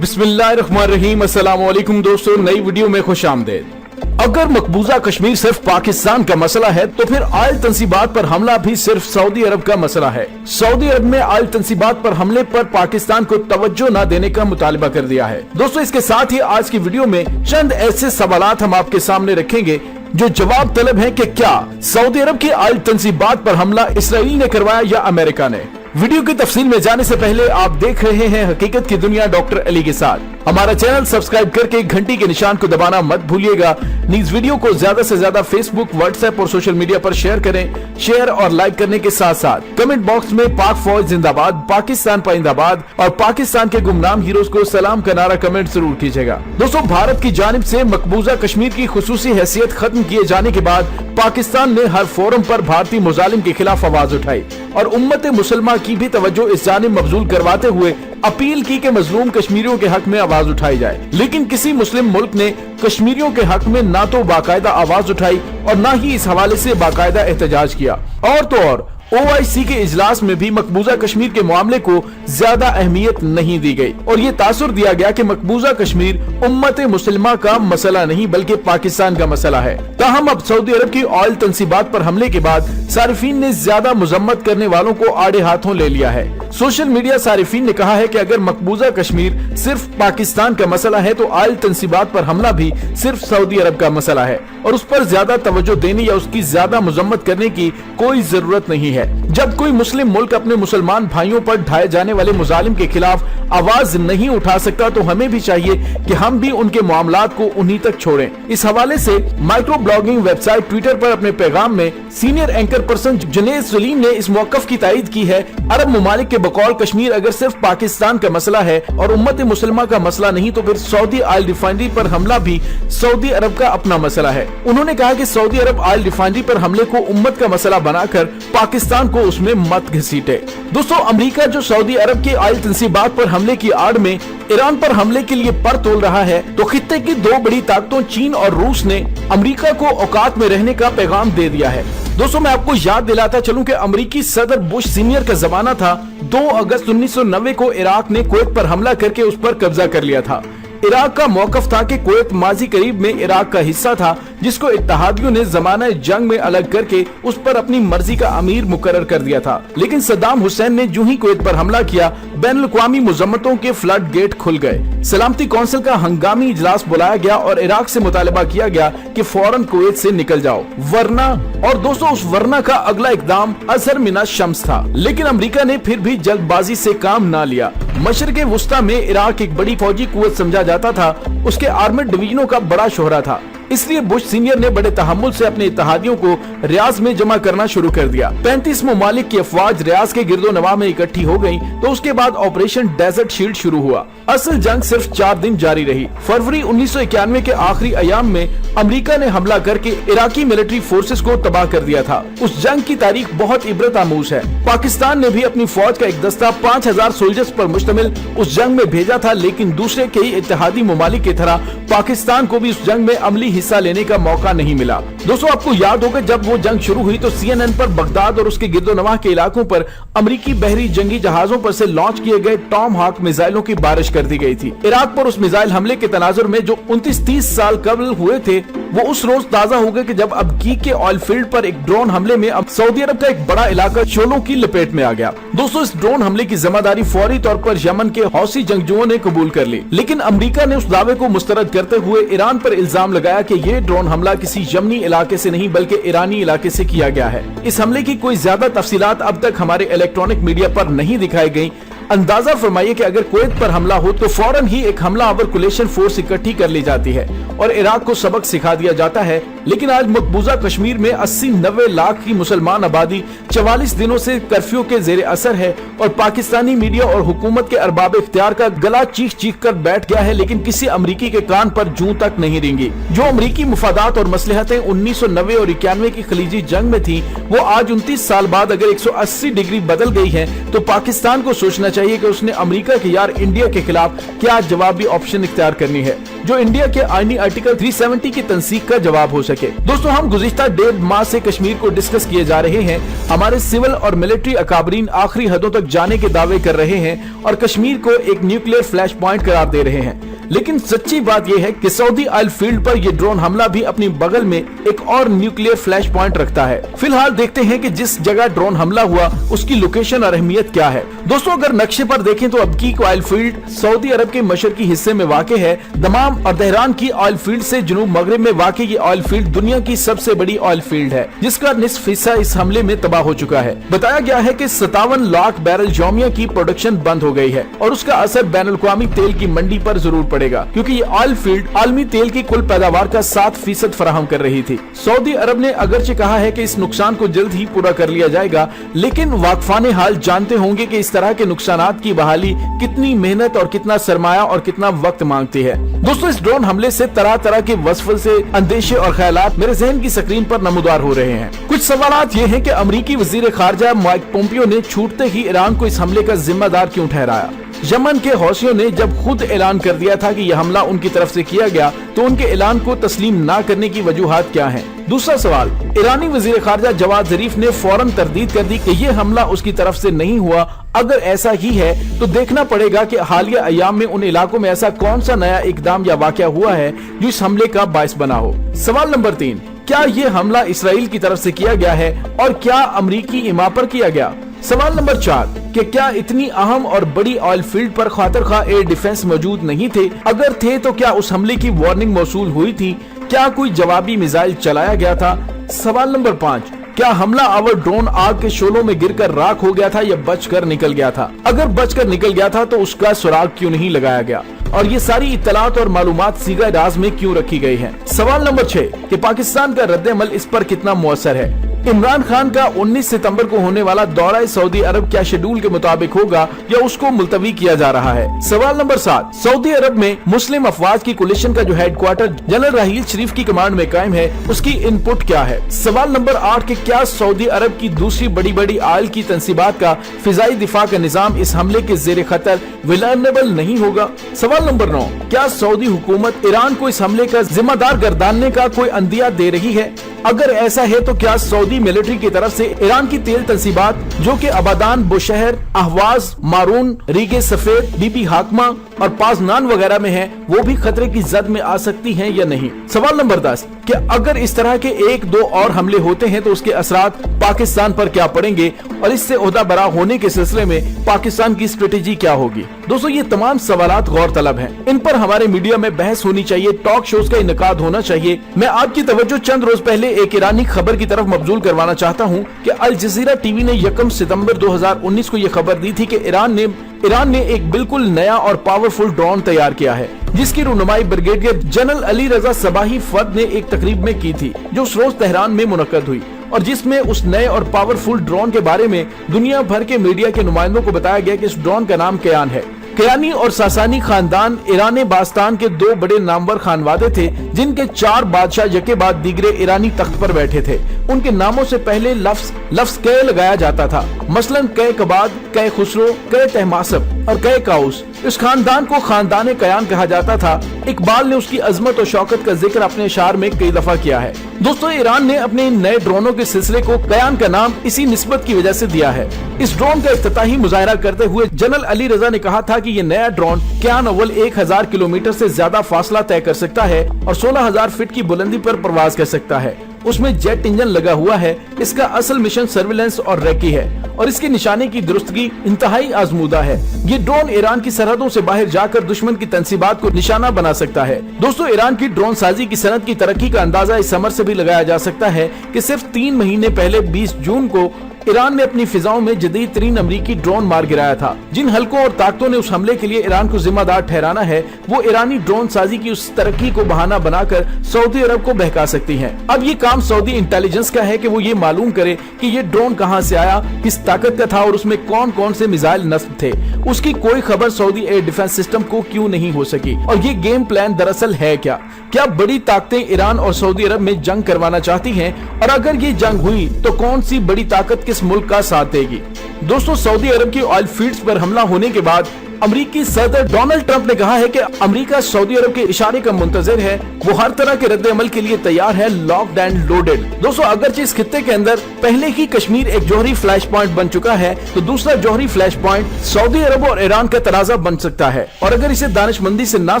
बिस्मिल्लाहिर्रहमानिर्रहीम। अस्सलाम वालेकुम दोस्तों, नई वीडियो में खुश आमदेद। अगर मकबूजा कश्मीर सिर्फ पाकिस्तान का मसला है तो फिर आयल तंसीबात पर हमला भी सिर्फ सऊदी अरब का मसला है। सऊदी अरब में आयल तंसीबात पर हमले पर पाकिस्तान को तवज्जो न देने का मुतालिबा कर दिया है। दोस्तों, इसके साथ ही आज की वीडियो में चंद ऐसे सवालात हम आपके सामने रखेंगे जो जवाब तलब है कि क्या सऊदी अरब की आयल तंसीबात पर हमला इसराइल ने करवाया या अमेरिका ने। वीडियो की तफसील में जाने से पहले आप देख रहे हैं हकीकत की दुनिया डॉक्टर अली के साथ। हमारा चैनल सब्सक्राइब करके घंटी के निशान को दबाना मत भूलिएगा। इस वीडियो को ज्यादा से ज्यादा फेसबुक, व्हाट्सएप और सोशल मीडिया पर शेयर करें। शेयर और लाइक करने के साथ साथ कमेंट बॉक्स में पाक फौज जिंदाबाद, पाकिस्तान पाइंदाबाद और पाकिस्तान के गुमनाम हीरोज को सलाम का नारा कमेंट जरूर कीजिएगा। दोस्तों, भारत की जानिब से मकबूजा कश्मीर की खुसूसी हैसियत खत्म किए जाने के बाद पाकिस्तान ने हर फोरम पर भारतीय मुजालिम के खिलाफ आवाज उठाई और उम्मत मुसलमा की भी तवज्जो इस जानिब मबजूल करवाते हुए अपील की कि मजलूम कश्मीरियों के हक में आवाज उठाई जाए। लेकिन किसी मुस्लिम मुल्क ने कश्मीरियों के हक में ना तो बाकायदा आवाज उठाई और ना ही इस हवाले से बाकायदा एहतजाज किया। और तो और OIC के इजलास में भी मकबूजा कश्मीर के मामले को ज्यादा अहमियत नहीं दी गई और ये तासुर दिया गया कि मकबूजा कश्मीर उम्मत मुसलिमा का मसला नहीं बल्कि पाकिस्तान का मसला है। ताहम अब सऊदी अरब की ऑयल तंसीबात पर हमले के बाद सारिफीन ने ज्यादा मजम्मत करने वालों को आड़े हाथों ले लिया है। सोशल मीडिया सारिफीन ने कहा है कि अगर मकबूजा कश्मीर सिर्फ पाकिस्तान का मसला है तो ऑयल तंसीबात पर हमला भी सिर्फ सऊदी अरब का मसला है और उस पर ज्यादा तवज्जो देने या उसकी ज्यादा मजम्मत करने की कोई जरूरत नहीं है। जब कोई मुस्लिम मुल्क अपने मुसलमान भाइयों पर ढाए जाने वाले मुजालिम के खिलाफ आवाज नहीं उठा सकता तो हमें भी चाहिए कि हम भी उनके मामलात को उन्हीं तक छोड़ें। इस हवाले से माइक्रो ब्लॉगिंग वेबसाइट ट्विटर पर अपने पैगाम में senior anchor person Junaid Salim ने इस मौकफ की तायीद की है। अरब ममालिक के बकौल कश्मीर अगर सिर्फ पाकिस्तान का मसला है और उम्मत मुसलमा का मसला नहीं तो फिर सऊदी ऑयल रिफाइनरी पर हमला भी सऊदी अरब का अपना मसला है। उन्होंने कहा कि सऊदी अरब ऑयल रिफाइनरी पर हमले को उम्मत का मसला बनाकर पाकिस्तान को उसमें मत घसीटे। दोस्तों, अमेरिका जो सऊदी अरब की ऑयल तंसीबात पर हमले की आड़ में ईरान पर हमले के लिए पर तोल रहा है तो खित्ते की दो बड़ी ताकतों चीन और रूस ने अमेरिका को औकात में रहने का पैगाम दे दिया है। दोस्तों, मैं आपको याद दिलाता चलूं कि अमेरिकी सदर बुश सीनियर का जमाना था। 2 अगस्त 1990 को इराक ने कुवैत पर हमला करके उस पर कब्जा कर लिया था। इराक का मौकफ था कि कुवैत माजी करीब में इराक का हिस्सा था जिसको इत्तेहादियों ने जमाना जंग में अलग करके उस पर अपनी मर्जी का अमीर मुकर्रर कर दिया था। लेकिन सद्दाम हुसैन ने जो ही कुवैत पर हमला किया बैनुल-अक़वामी मुज़म्मतों के फ्लड गेट खुल गए। सलामती कौंसिल का हंगामी इजलास बुलाया गया और इराक से मुतालबा किया गया कि फौरन कुवैत से निकल जाओ वरना। और दोस्तों, उस वरना का अगला इकदाम अज़हर मिना शम्स था। लेकिन अमेरिका ने फिर भी जल्दबाजी से काम ना लिया। मशरिक़ वुस्ता में इराक एक बड़ी फौजी कुवत समझा जाता था, उसके आर्मर्ड डिवीजनों का बड़ा शोहरा था। इसलिए बुश सीनियर ने बड़े तहम्मुल से अपने इत्तेहादियों को रियाज में जमा करना शुरू कर दिया। 35 ममालिक की अफवाज रियाज के गिरदो नवा में इकट्ठी हो गयी तो उसके बाद ऑपरेशन डेजर्ट शील्ड शुरू हुआ। असल जंग सिर्फ 4 दिन जारी रही। फरवरी 1991 के आखिरी अयाम में अमेरिका ने हमला करके इराकी मिलिट्री फोर्सेस को तबाह कर दिया था। उस जंग की तारीख बहुत इबरत आमूज है। पाकिस्तान ने भी अपनी फौज का एक दस्ता 5000 सोल्जर्स पर मुश्तमिल उस जंग में भेजा था, लेकिन दूसरे कई इत्तेहादी ममालिक की तरह पाकिस्तान को भी उस जंग में अमली हिस्सा लेने का मौका नहीं मिला। दोस्तों, आपको याद होगा जब वो जंग शुरू हुई तो CNN पर बगदाद और उसके गिरदोनवाह के इलाकों पर अमेरिकी बहरी जंगी जहाजों पर से लॉन्च किए गए टॉम हॉक मिसाइलों की बारिश कर दी गई थी। इराक पर उस मिसाइल हमले के तनाजुर में जो 29-30 साल कबल हुए थे वो उस रोज ताजा हो गए कि जब अबकीक के ऑयल फील्ड पर एक ड्रोन हमले में अब सऊदी अरब का एक बड़ा इलाका शोलों की लपेट में आ गया। दोस्तों, इस ड्रोन हमले की जिम्मेदारी फौरी तौर पर यमन के हौसी जंगजुओं ने कबूल कर ली, लेकिन अमेरिका ने उस दावे को मुस्तरद करते हुए ईरान पर इल्जाम लगाया कि ये ड्रोन हमला किसी यमनी इलाके से नहीं बल्कि ईरानी इलाके से किया गया है। इस हमले की कोई ज्यादा तफसीलात अब तक हमारे इलेक्ट्रॉनिक मीडिया पर नहीं दिखाई गयी। अंदाजा फरमाइए कि अगर कुवैत पर हमला हो तो फौरन ही एक हमला आवर कुलेशन फोर्स इकट्ठी कर ली जाती है और इराक को सबक सिखा दिया जाता है। लेकिन आज मकबूजा कश्मीर में 80-90 लाख की मुसलमान आबादी 44 दिनों से कर्फ्यू के जेर असर है और पाकिस्तानी मीडिया और हुकूमत के अरबाब इख्तियार का गला चीख चीख कर बैठ गया है, लेकिन किसी अमरीकी के कान पर जूं तक नहीं रेंगी। जो अमरीकी मुफादात और मसलहतें 1990 और 91 की खलीजी जंग में थी वो आज 29 साल बाद अगर 180 डिग्री बदल गई है तो पाकिस्तान को सोचना चाहिए कि उसने अमेरिका के यार इंडिया के खिलाफ क्या जवाबी ऑप्शन इख्तियार करनी है जो इंडिया के आईनी आर्टिकल 370 की तंसीक का जवाब हो सके। दोस्तों, हम गुज़िश्ता 1.5 माह से कश्मीर को डिस्कस किए जा रहे हैं। हमारे सिविल और मिलिट्री अकाबरीन आखिरी हदों तक जाने के दावे कर रहे हैं और कश्मीर को एक न्यूक्लियर फ्लैश पॉइंट करार दे रहे हैं। लेकिन सच्ची बात यह है कि सऊदी ऑयल फील्ड पर यह ड्रोन हमला भी अपनी बगल में एक और न्यूक्लियर फ्लैश पॉइंट रखता है। फिलहाल देखते हैं कि जिस जगह ड्रोन हमला हुआ उसकी लोकेशन और अहमियत क्या है। दोस्तों, अगर नक्शे पर देखें तो अबकी ऑयल फील्ड सऊदी अरब के मशरकी हिस्से में वाक़ है। दमाम और दहरान की ऑयल फील्ड से जुनूब मगरिब में वाक़ ये ऑयल फील्ड दुनिया की सबसे बड़ी ऑयल फील्ड है, जिसका निस्फ हिस्सा इस हमले में तबाह हो चुका है। बताया गया है कि 57 लाख बैरल यौमिया की प्रोडक्शन बंद हो गई है और उसका असर बैनुल अक़वामी तेल की मंडी पर जरूर पड़ेगा, क्योंकि ये ऑयल फील्ड आलमी तेल की कुल पैदावार का 7% फराहम कर रही थी। सऊदी अरब ने अगरचे कहा है कि इस नुकसान को जल्द ही पूरा कर लिया जाएगा, लेकिन वाकफाने हाल जानते होंगे कि इस तरह के नुकसानात की बहाली कितनी मेहनत और कितना सरमाया और कितना वक्त मांगती है। दोस्तों, इस ड्रोन हमले से तरह तरह के वसवसे से अंदेशे और ख्यालात मेरे ज़हन की स्क्रीन पर नमूदार हो रहे हैं। कुछ सवालात ये हैं कि अमरीकी वजीर खारजा माइक पोम्पियो ने छूटते ही ईरान को इस हमले का जिम्मेदार क्यों ठहराया। यमन के हौसियों ने जब खुद ऐलान कर दिया था कि यह हमला उनकी तरफ से किया गया, तो उनके ऐलान को तस्लीम न करने की वजूहात क्या हैं? दूसरा सवाल, ईरानी वजीर खारजा जवाद ज़रीफ ने फौरन तरदीद कर दी कि यह हमला उसकी तरफ से नहीं हुआ। अगर ऐसा ही है तो देखना पड़ेगा कि हालिया अयाम में उन इलाकों में ऐसा कौन सा नया इकदाम या वाक़या हुआ है जो इस हमले का बाइस बना हो। सवाल नंबर 3, क्या ये हमला इसराइल की तरफ से किया गया है और क्या अमरीकी इमा पर किया गया? सवाल नंबर 4, कि क्या इतनी अहम और बड़ी ऑयल फील्ड पर खातिर खा एयर डिफेंस मौजूद नहीं थे? अगर थे तो क्या उस हमले की वार्निंग मौसूल हुई थी? क्या कोई जवाबी मिसाइल चलाया गया था? सवाल नंबर 5, क्या हमला आवर ड्रोन आग के शोलों में गिरकर राख हो गया था या बचकर निकल गया था? अगर बचकर निकल गया था तो उसका सुराग क्यों नहीं लगाया गया और ये सारी इत्तलात और मालूमात सीगा राज में क्यों रखी गई हैं? सवाल नंबर 6, कि पाकिस्तान का रद्द-ए-अमल इस पर कितना मुअस्सर है? इमरान खान का 19 सितंबर को होने वाला दौरा सऊदी अरब क्या शेड्यूल के मुताबिक होगा या उसको मुलतवी किया जा रहा है? सवाल नंबर 7, सऊदी अरब में मुस्लिम अफवाज की कोलिशन का जो हेडक्वार्टर जनरल राहील शरीफ की कमांड में कायम है, उसकी इनपुट क्या है? सवाल नंबर 8, कि क्या सऊदी अरब की दूसरी बड़ी बड़ी आयल की तंसीबात का फिजाई दिफा का निजाम इस हमले के जेर खतर विलनरेबल नहीं होगा? सवाल नंबर 9, क्या सऊदी हुकूमत ईरान को इस हमले का जिम्मेदार गर्दानने का कोई अंदिया दे रही है? अगर ऐसा है तो क्या सऊदी मिलिट्री की तरफ से ईरान की तेल तंसीबात जो कि अबादान, बुशहर, अहवाज, मारून, रीगे सफेद, बीबी हाकमा और पाजनान वगैरह में है, वो भी खतरे की जद में आ सकती हैं या नहीं? सवाल नंबर 10, कि अगर इस तरह के 1-2 और हमले होते हैं तो उसके असरात पाकिस्तान पर क्या पड़ेंगे और इससे ओहदा बरा होने के सिलसिले में पाकिस्तान की स्ट्रेटेजी क्या होगी? दोस्तों, ये तमाम सवालात गौर तलब हैं। इन पर हमारे मीडिया में बहस होनी चाहिए, टॉक शोज का इनकाद होना चाहिए। मैं आपकी तवज्जो चंद रोज पहले एक ईरानी खबर की तरफ मबजूल करवाना चाहता हूँ कि अल जजीरा टीवी ने 1 सितंबर 2019 को ये खबर दी थी कि ईरान ने एक बिल्कुल नया और पावरफुल ड्रोन तैयार किया है, जिसकी रहनुमाई ब्रिगेडियर जनरल अली रजा सबाही फर्द ने एक तकरीब में की थी, जो उस रोज तेहरान में मुनक्कद हुई और जिसमें उस नए और पावरफुल ड्रोन के बारे में दुनिया भर के मीडिया के नुमाइंदों को बताया गया कि इस ड्रोन का नाम कयान है। कयानी और सासानी खानदान ईरान बास्तान के 2 बड़े नामवर खानवादे थे, जिनके 4 बादशाह यके बाद दीगरे ईरानी तख्त पर बैठे थे। उनके नामों से पहले लफ्ज कै लगाया जाता था, मसलन कै कबाद, कै खुसरो, कै तहमासब और कै काउस। इस खानदान को खानदान कयान कहा जाता था। इकबाल ने उसकी अजमत और शौकत का जिक्र अपने अशार में कई दफा किया है। दोस्तों, ईरान ने अपने इन नए ड्रोनों के सिलसिले को कयान का नाम इसी निस्बत की वजह से दिया है। इस ड्रोन का इफ्तिताही मुजाहरा करते हुए जनरल अली रजा ने कहा था कि ये नया ड्रोन कयान अव्वल 1000 किलोमीटर से ज्यादा फासला तय कर सकता है और 16000 फीट की बुलंदी पर परवाज कर सकता है। उसमें जेट इंजन लगा हुआ है। इसका असल मिशन सर्विलेंस और रेकी है और इसके निशाने की दुरुस्तगी इंतहाई आजमूदा है। ये ड्रोन ईरान की सरहदों से बाहर जाकर दुश्मन की तंसीबात को निशाना बना सकता है। दोस्तों, ईरान की ड्रोन साजी की सनत की तरक्की का अंदाजा इस समर से भी लगाया जा सकता है कि सिर्फ 3 महीने पहले 20 जून को ईरान ने अपनी फिजाओं में जदीद तरीन अमरीकी ड्रोन मार गिराया था। जिन हल्कों और ताकतों ने उस हमले के लिए ईरान को जिम्मेदार ठहराना है, वो ईरानी ड्रोन साजी की उस तरक्की को बहाना बनाकर सऊदी अरब को बहका सकती हैं। अब ये काम सऊदी इंटेलिजेंस का है कि वो ये मालूम करे कि ये ड्रोन कहां से आया, किस ताकत का था और उसमें कौन कौन से मिसाइल नस्ब थे। उसकी कोई खबर सऊदी एयर डिफेंस सिस्टम को क्यों नहीं हो सकी और ये गेम प्लान दरअसल है क्या? क्या बड़ी ताकतें ईरान और सऊदी अरब में जंग करवाना चाहती हैं और अगर ये जंग हुई तो कौन सी बड़ी ताकत किस मुल्क का साथ देगी? दोस्तों सऊदी अरब की ऑयल फील्ड्स पर हमला होने के बाद अमरीकी सदर डोनाल्ड ट्रंप ने कहा है कि अमेरिका सऊदी अरब के इशारे का मुंतजिर है, वो हर तरह के रद्द अमल के लिए तैयार है, लॉक्ड एंड लोडेड। दोस्तों अगरचे इस खित्ते के अंदर पहले ही कश्मीर एक जौहरी फ्लैश पॉइंट बन चुका है, तो दूसरा जौहरी फ्लैश पॉइंट सऊदी अरब और ईरान का तनाजा बन सकता है, और अगर इसे दानिशमंदी से ना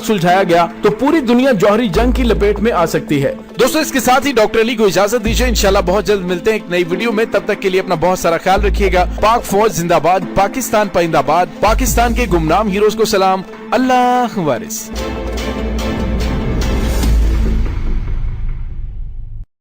सुलझाया गया तो पूरी दुनिया जौहरी जंग की लपेट में आ सकती है। दोस्तों इसके साथ ही डॉक्टर अली को इजाजत दीजिए, इंशाल्लाह बहुत जल्द मिलते हैं एक नई वीडियो में। तब तक के लिए अपना बहुत सारा ख्याल रखिएगा। पाक फौज जिंदाबाद, पाकिस्तान पाइंदाबाद, पाकिस्तान के गुमनाम हीरोज को सलाम, अल्लाह वारिस।